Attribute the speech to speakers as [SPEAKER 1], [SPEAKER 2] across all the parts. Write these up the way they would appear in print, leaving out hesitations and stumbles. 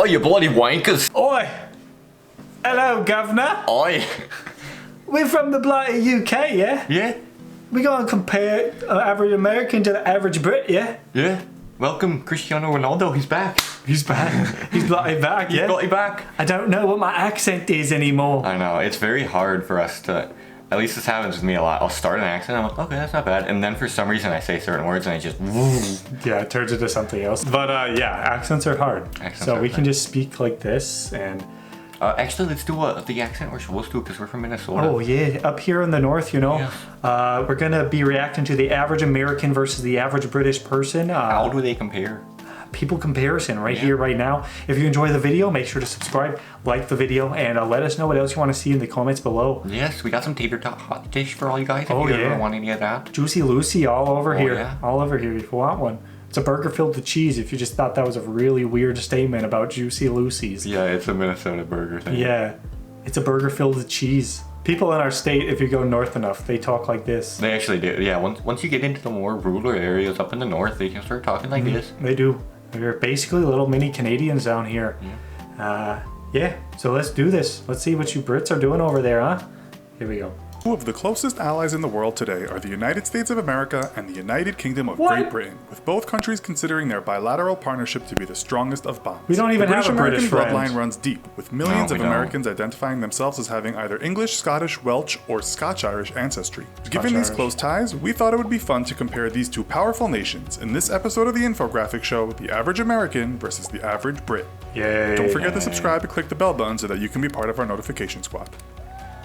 [SPEAKER 1] Oh, you bloody wankers.
[SPEAKER 2] Oi! Hello, Governor.
[SPEAKER 1] Oi.
[SPEAKER 2] We're from the bloody UK, yeah?
[SPEAKER 1] Yeah?
[SPEAKER 2] We gonna compare average American to the average Brit, yeah?
[SPEAKER 1] Yeah. Welcome, Cristiano Ronaldo. He's back.
[SPEAKER 2] He's back. He's bloody back, yeah?
[SPEAKER 1] Got you back.
[SPEAKER 2] I don't know what my accent is anymore.
[SPEAKER 1] I know. It's very hard for us to... At least this happens with me a lot. I'll start an accent. I'm like, okay, that's not bad. And then for some reason I say certain words and I just...
[SPEAKER 2] Yeah, it turns into something else. But yeah, accents are hard. So we can just speak like this and...
[SPEAKER 1] actually, let's do the accent we're supposed to because we're from Minnesota.
[SPEAKER 2] Oh yeah, up here in the north, you know, we're gonna be reacting to the average American versus the average British person.
[SPEAKER 1] How do they compare?
[SPEAKER 2] People comparison right here, right now. If you enjoy the video, make sure to subscribe, like the video, and let us know what else you want to see in the comments below.
[SPEAKER 1] Yes, we got some tater tot hot dish for all you guys if
[SPEAKER 2] Oh,
[SPEAKER 1] you
[SPEAKER 2] yeah.
[SPEAKER 1] ever want any of that.
[SPEAKER 2] Juicy Lucy all over here.
[SPEAKER 1] yeah.
[SPEAKER 2] All over here if you want one. It's a burger filled with cheese if you just thought that was a really weird statement about Juicy Lucy's.
[SPEAKER 1] Yeah, it's a Minnesota burger thing.
[SPEAKER 2] Yeah, it's a burger filled with cheese. People in our state, if you go north enough, they talk like this.
[SPEAKER 1] They actually do. Yeah, once you get into the more rural areas up in the north, they can start talking like this.
[SPEAKER 2] They do. They're basically little mini Canadians down here. Yeah, so let's do this. Let's see what you Brits are doing over there, huh? Here we go.
[SPEAKER 3] Two of the closest allies in the world today are the United States of America and the United Kingdom of
[SPEAKER 2] What?
[SPEAKER 3] Great Britain, with both countries considering their bilateral partnership to be the strongest of bonds.
[SPEAKER 2] We don't even
[SPEAKER 3] the
[SPEAKER 2] have a
[SPEAKER 3] British-American
[SPEAKER 2] British friend.
[SPEAKER 3] bloodline runs deep, with millions
[SPEAKER 1] No,
[SPEAKER 3] of
[SPEAKER 1] we don't.
[SPEAKER 3] Americans identifying themselves as having either English, Scottish, Welsh, or Scotch-Irish ancestry. Given these
[SPEAKER 2] Scotch-Irish.
[SPEAKER 3] close ties, we thought it would be fun to compare these two powerful nations in this episode of the infographic show, The Average American versus the Average Brit.
[SPEAKER 2] Yay.
[SPEAKER 3] Don't forget to subscribe and click the bell button so that you can be part of our notification squad.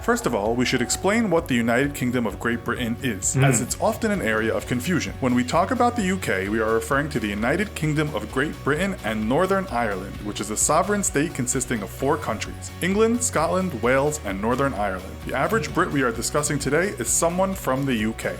[SPEAKER 3] First of all, we should explain what the United Kingdom of Great Britain is, as it's often an area of confusion. When we talk about the UK, we are referring to the United Kingdom of Great Britain and Northern Ireland, which is a sovereign state consisting of 4 countries: England, Scotland, Wales, and Northern Ireland. The average Brit we are discussing today is someone from the UK.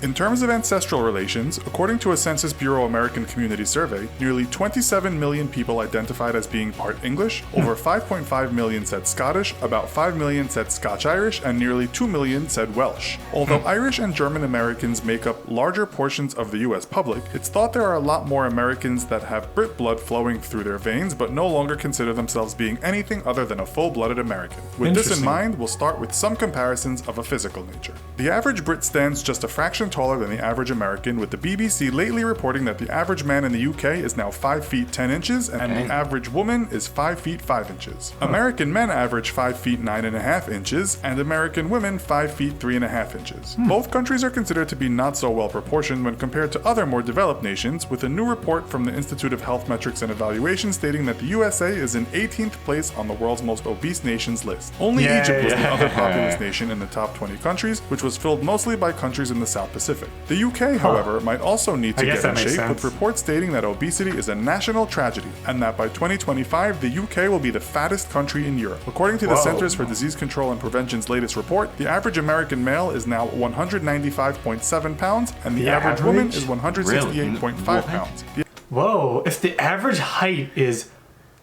[SPEAKER 3] In terms of ancestral relations, according to a Census Bureau American Community Survey, nearly 27 million people identified as being part English, over 5.5 million said Scottish, about 5 million said Scotch-Irish, and nearly 2 million said Welsh. Although Irish and German Americans make up larger portions of the US public, it's thought there are a lot more Americans that have Brit blood flowing through their veins but no longer consider themselves being anything other than a full-blooded American. With this in
[SPEAKER 2] Interesting.
[SPEAKER 3] mind, we'll start with some comparisons of a physical nature. The average Brit stands just a fraction taller than the average American, with the BBC lately reporting that the average man in the UK is now 5 feet 10 inches and
[SPEAKER 1] Okay.
[SPEAKER 3] the average woman is 5 feet 5 inches. American men average 5 feet 9.5 inches and American women 5 feet 3.5 inches. Both countries are considered to be not so well proportioned when compared to other more developed nations, with a new report from the Institute of Health Metrics and Evaluation stating that the USA is in 18th place on the world's most obese nations list. Only
[SPEAKER 2] Yeah,
[SPEAKER 3] Egypt was the
[SPEAKER 2] yeah.
[SPEAKER 3] other populous nation in the top 20 countries, which was filled mostly by countries in the South Pacific. The UK, however, might also need to
[SPEAKER 2] I guess
[SPEAKER 3] get in
[SPEAKER 2] that makes
[SPEAKER 3] shape, with
[SPEAKER 2] sense.
[SPEAKER 3] reports stating that obesity is a national tragedy, and that by 2025, the UK will be the fattest country in Europe. According to the
[SPEAKER 2] Whoa.
[SPEAKER 3] Centers for Disease Control and Prevention's latest report, the average American male is now 195.7 pounds, and the
[SPEAKER 2] The
[SPEAKER 3] average woman
[SPEAKER 2] average?
[SPEAKER 3] is 168.5
[SPEAKER 1] Really?
[SPEAKER 3] pounds.
[SPEAKER 2] Whoa, if the average height is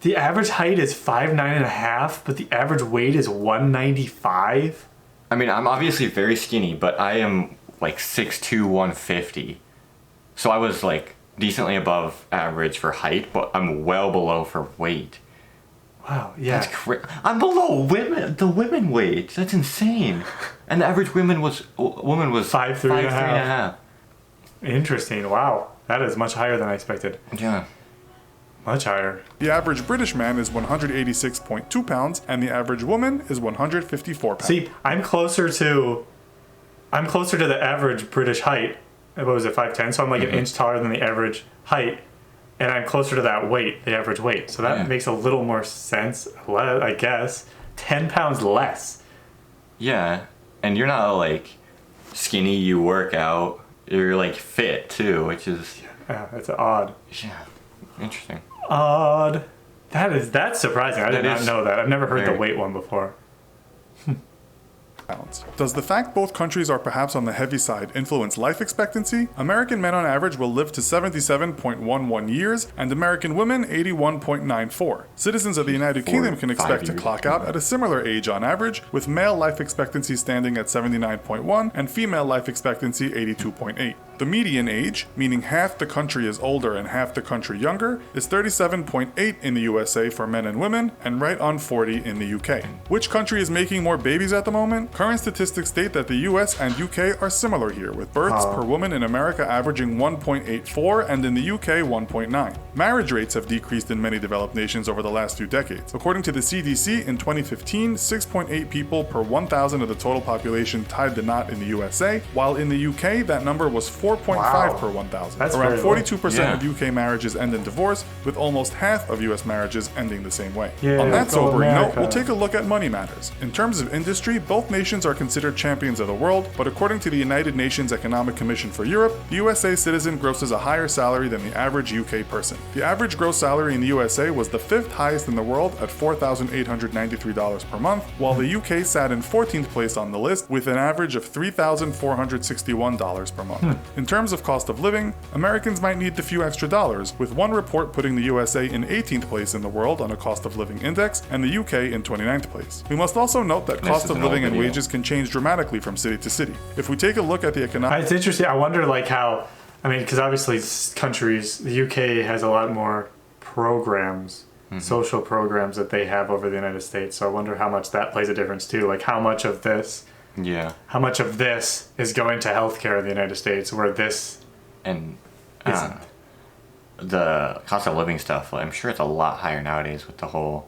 [SPEAKER 2] 5'9.5", but the average weight is 195.
[SPEAKER 1] I mean, I'm obviously very skinny, but I am like 6'2", 150. So I was like decently above average for height, but I'm well below for weight.
[SPEAKER 2] Wow, yeah.
[SPEAKER 1] That's I'm below the women weight. That's insane. And the average woman was
[SPEAKER 2] 5'3" and a half.
[SPEAKER 1] 5'3"
[SPEAKER 2] Interesting. Wow, that is much higher than I expected.
[SPEAKER 1] Yeah.
[SPEAKER 2] Much higher.
[SPEAKER 3] The average British man is 186.2 pounds, and the average woman is 154 pounds.
[SPEAKER 2] See, I'm closer to the average British height. What was it, 5'10"? So I'm like an inch taller than the average height, and I'm closer to that weight, the average weight. So that
[SPEAKER 1] Yeah.
[SPEAKER 2] makes a little more sense, I guess. 10 pounds less.
[SPEAKER 1] Yeah. And you're not like skinny, you work out. You're like fit too, which is
[SPEAKER 2] Yeah, that's odd.
[SPEAKER 1] yeah, interesting.
[SPEAKER 2] Odd. That's surprising. I did
[SPEAKER 1] That
[SPEAKER 2] not
[SPEAKER 1] is
[SPEAKER 2] know that. I've never heard the
[SPEAKER 1] very-
[SPEAKER 2] weight one before.
[SPEAKER 3] Pounds. Does the fact both countries are perhaps on the heavy side influence life expectancy? American men on average will live to 77.11 years, and American women 81.94. Citizens of the United Kingdom can
[SPEAKER 1] 5
[SPEAKER 3] expect to
[SPEAKER 1] years.
[SPEAKER 3] clock out at a similar age on average, with male life expectancy standing at 79.1 and female life expectancy 82.8. The median age, meaning half the country is older and half the country younger, is 37.8 in the USA for men and women, and right on 40 in the UK. Which country is making more babies at the moment? Current statistics state that the US and UK are similar here, with births per woman in America averaging 1.84 and in the UK 1.9. Marriage rates have decreased in many developed nations over the last few decades. According to the CDC, in 2015, 6.8 people per 1,000 of the total population tied the knot in the USA, while in the UK that number was 4.5 per 1,000.
[SPEAKER 2] That's
[SPEAKER 3] Around
[SPEAKER 2] very low.
[SPEAKER 3] 42% of UK marriages end in divorce, with almost half of US marriages ending the same way.
[SPEAKER 2] Yeah,
[SPEAKER 3] On that
[SPEAKER 2] go
[SPEAKER 3] sobering note,
[SPEAKER 2] America.
[SPEAKER 3] we'll take a look at money matters. In terms of industry, both nations are considered champions of the world, but according to the United Nations Economic Commission for Europe, the USA citizen grosses a higher salary than the average UK person. The average gross salary in the USA was the 5th highest in the world at $4,893 per month, while the UK sat in 14th place on the list with an average of $3,461 per month. In terms of cost of living, Americans might need the few extra dollars, with one report putting the USA in 18th place in the world on a cost of living index and the UK in 29th place. We must also note that cost
[SPEAKER 1] is
[SPEAKER 3] of
[SPEAKER 1] an old
[SPEAKER 3] living and
[SPEAKER 1] video.
[SPEAKER 3] wages can change dramatically from city to city. If we take a look at the economic
[SPEAKER 2] It's interesting. I wonder, like, how, I mean, because obviously countries, the UK has a lot more programs, social programs that they have over the United States. So I wonder how much that plays a difference too. Like, how much of this is going to healthcare in the United States, where this
[SPEAKER 1] And
[SPEAKER 2] isn't.
[SPEAKER 1] the cost of living stuff, I'm sure it's a lot higher nowadays with the whole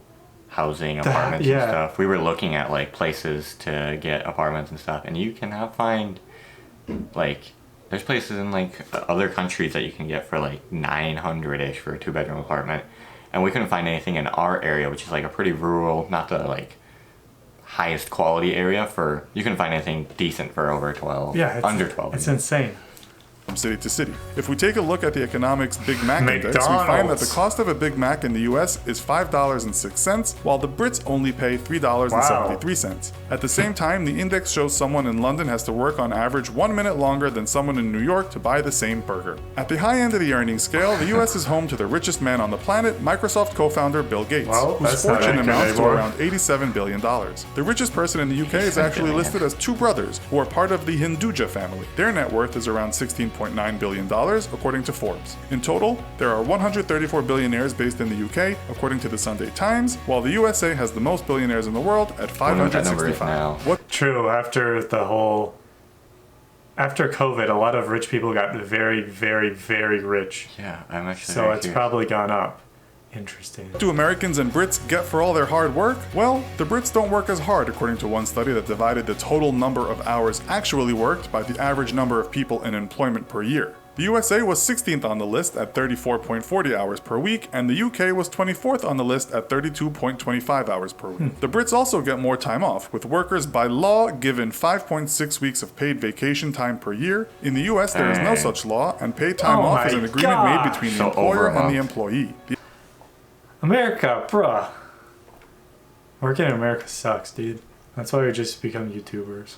[SPEAKER 1] housing, apartments
[SPEAKER 2] yeah.
[SPEAKER 1] and stuff. We were looking at like places to get apartments and stuff, and you can find like there's places in like other countries that you can get for like 900-ish for a 2-bedroom apartment, and we couldn't find anything in our area, which is like a pretty rural, not the like highest quality area. For you can find anything decent for over 12, under 12.
[SPEAKER 2] It's insane.
[SPEAKER 3] from city to city. If we take a look at the economics Big Mac Index, we find that the cost of a Big Mac in the US is $5.06, while the Brits only pay $3.73. At the same time, the index shows someone in London has to work on average 1 minute longer than someone in New York to buy the same burger. At the high end of the earnings scale, the US is home to the richest man on the planet, Microsoft co-founder Bill Gates, whose fortune amounts to around $87 billion. The richest person in the UK is actually listed as two brothers, who are part of the Hinduja family. Their net worth is around $16.9 billion, according to Forbes. In total, there are 134 billionaires based in the UK, according to the Sunday Times, while the USA has the most billionaires in the world at 565. What
[SPEAKER 2] True, after COVID, a lot of rich people got very, very, very rich.
[SPEAKER 1] Yeah, I'm actually.
[SPEAKER 2] So
[SPEAKER 1] very
[SPEAKER 2] it's
[SPEAKER 1] curious.
[SPEAKER 2] probably gone up. Interesting.
[SPEAKER 3] do Americans and Brits get for all their hard work? Well, the Brits don't work as hard, according to one study that divided the total number of hours actually worked by the average number of people in employment per year. The USA was 16th on the list at 34.40 hours per week, and the UK was 24th on the list at 32.25 hours per week. The Brits also get more time off, with workers by law given 5.6 weeks of paid vacation time per year. In the US, there is no such law, and paid time
[SPEAKER 2] Oh
[SPEAKER 3] off is
[SPEAKER 2] my
[SPEAKER 3] an agreement made
[SPEAKER 2] God.
[SPEAKER 3] between the
[SPEAKER 1] So
[SPEAKER 3] employer
[SPEAKER 1] over a
[SPEAKER 3] and the
[SPEAKER 1] month.
[SPEAKER 3] employee.
[SPEAKER 2] America, bruh. Working in America sucks, dude. That's why we just become YouTubers.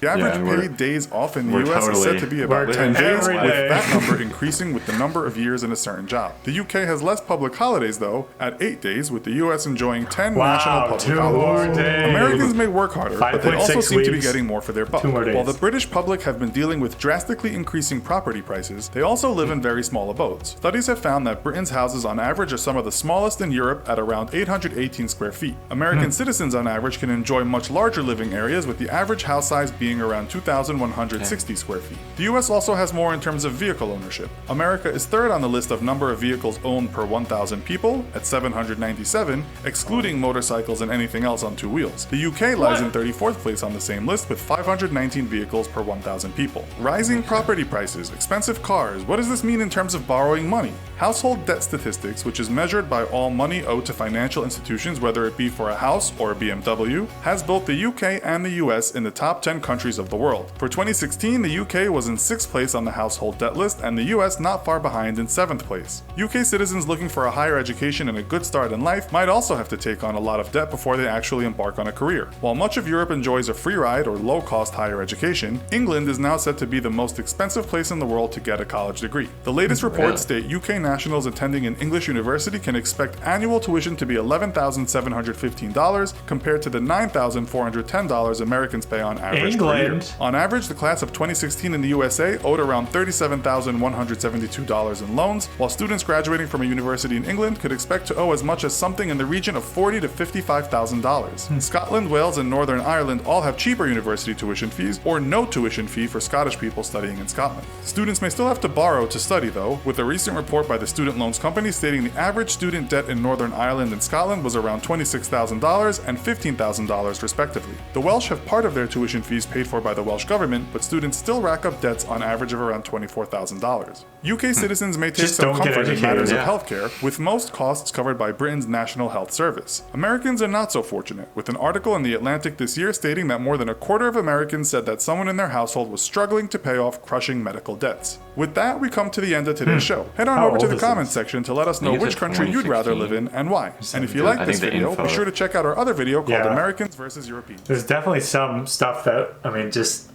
[SPEAKER 3] The average
[SPEAKER 1] Yeah, we're-
[SPEAKER 3] paid days off in the
[SPEAKER 1] we're
[SPEAKER 3] US is said
[SPEAKER 1] totally
[SPEAKER 3] to be about
[SPEAKER 2] working
[SPEAKER 3] 10 days,
[SPEAKER 2] every
[SPEAKER 3] with
[SPEAKER 2] day.
[SPEAKER 3] that number increasing with the number of years in a certain job. The UK has less public holidays, though, at 8 days, with the US enjoying 10 national
[SPEAKER 2] Wow,
[SPEAKER 3] public
[SPEAKER 2] 2 more
[SPEAKER 3] holidays.
[SPEAKER 2] days.
[SPEAKER 3] Americans may work harder, but they also
[SPEAKER 2] 5.6
[SPEAKER 3] seem to be
[SPEAKER 2] weeks.
[SPEAKER 3] getting more for their buck.
[SPEAKER 2] 2 more days.
[SPEAKER 3] While the British public have been dealing with drastically increasing property prices, they also live in very small abodes. Studies have found that Britain's houses on average are some of the smallest in Europe at around 818 square feet. American citizens on average can enjoy much larger living areas, with the average house size being around 2,160 square feet. The US also has more in terms of vehicle ownership. America is third on the list of number of vehicles owned per 1,000 people at 797, excluding motorcycles and anything else on 2 wheels. The UK lies in 34th place on the same list with 519 vehicles per 1,000 people. Rising property prices, expensive cars. What does this mean in terms of borrowing money? Household debt statistics, which is measured by all money owed to financial institutions, whether it be for a house or a BMW, has both the UK and the US in the top 10 countries of the world. For 2016, the UK was in 6th place on the household debt list, and the US not far behind in 7th place. UK citizens looking for a higher education and a good start in life might also have to take on a lot of debt before they actually embark on a career. While much of Europe enjoys a free ride or low-cost higher education, England is now said to be the most expensive place in the world to get a college degree. The latest reports state UK nationals attending an English university can expect annual tuition to be $11,715 compared to the $9,410 Americans pay on average per
[SPEAKER 2] Ireland.
[SPEAKER 3] On average, the class of 2016 in the USA owed around $37,172 in loans, while students graduating from a university in England could expect to owe as much as something in the region of $40,000 to $55,000. Scotland, Wales, and Northern Ireland all have cheaper university tuition fees, or no tuition fee for Scottish people studying in Scotland. Students may still have to borrow to study, though, with a recent report by the Student Loans Company stating the average student debt in Northern Ireland and Scotland was around $26,000 and $15,000 respectively. The Welsh have part of their tuition fees paid for by the Welsh government, but students still rack up debts on average of around $24,000. UK citizens may take
[SPEAKER 2] Just
[SPEAKER 3] some
[SPEAKER 2] don't get
[SPEAKER 3] comfort in
[SPEAKER 2] educated.
[SPEAKER 3] matters
[SPEAKER 1] Yeah.
[SPEAKER 3] of healthcare, with most costs covered by Britain's National Health Service. Americans are not so fortunate, with an article in The Atlantic this year stating that more than a quarter of Americans said that someone in their household was struggling to pay off crushing medical debts. With that, we come to the end of today's show. Head on
[SPEAKER 2] How
[SPEAKER 3] over to
[SPEAKER 2] old
[SPEAKER 3] the
[SPEAKER 2] is
[SPEAKER 3] comments
[SPEAKER 2] this?
[SPEAKER 3] section to let us know
[SPEAKER 1] think it's
[SPEAKER 3] which
[SPEAKER 1] a
[SPEAKER 3] country you'd rather
[SPEAKER 1] 2016.
[SPEAKER 3] live in and why. And if you
[SPEAKER 1] I
[SPEAKER 3] like
[SPEAKER 1] think
[SPEAKER 3] this
[SPEAKER 1] the
[SPEAKER 3] video,
[SPEAKER 1] info-
[SPEAKER 3] be sure to check out our other video called
[SPEAKER 2] Yeah.
[SPEAKER 3] Americans versus Europeans.
[SPEAKER 2] There's definitely some stuff that, I mean, just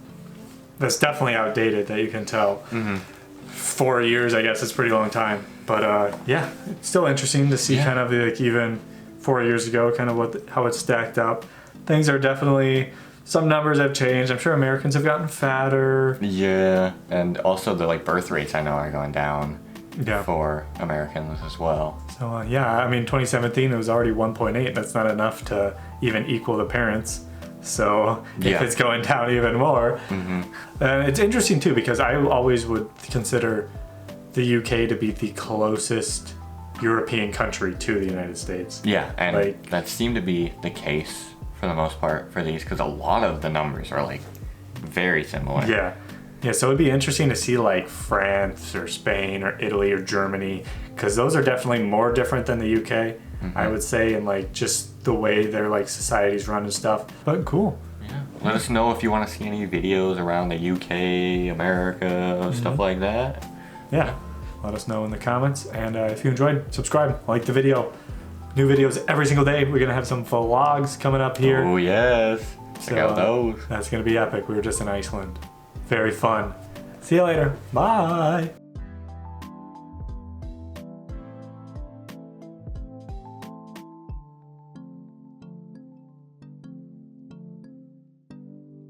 [SPEAKER 2] that's definitely outdated that you can tell. 4 years, I guess, it's a pretty long time. But yeah, it's still interesting to see
[SPEAKER 1] Yeah.
[SPEAKER 2] kind of like even 4 years ago, kind of how it's stacked up. Things are definitely, some numbers have changed. I'm sure Americans have gotten fatter.
[SPEAKER 1] Yeah, and also the like birth rates I know are going down
[SPEAKER 2] Yeah.
[SPEAKER 1] for Americans as well.
[SPEAKER 2] So yeah, I mean, 2017 it was already 1.8. That's not enough to even equal the parents. So if
[SPEAKER 1] Yeah.
[SPEAKER 2] it's going down even more, and it's interesting too because I always would consider the UK to be the closest European country to the United States.
[SPEAKER 1] Yeah, and
[SPEAKER 2] Like-
[SPEAKER 1] that seemed to be the case for the most part for these because a lot of the numbers are like very similar.
[SPEAKER 2] Yeah. Yeah, so it'd be interesting to see like France or Spain or Italy or Germany because those are definitely more different than the UK, I would say, and like just the way their like societies run and stuff. But cool.
[SPEAKER 1] Yeah. Let us know if you want to see any videos around the UK, America, stuff like that.
[SPEAKER 2] Yeah, let us know in the comments. And if you enjoyed, subscribe, like the video. New videos every single day. We're going to have some vlogs coming up here.
[SPEAKER 1] Oh yes, check
[SPEAKER 2] So,
[SPEAKER 1] out those.
[SPEAKER 2] That's going to be epic. We were just in Iceland. Very fun. See you later. Bye.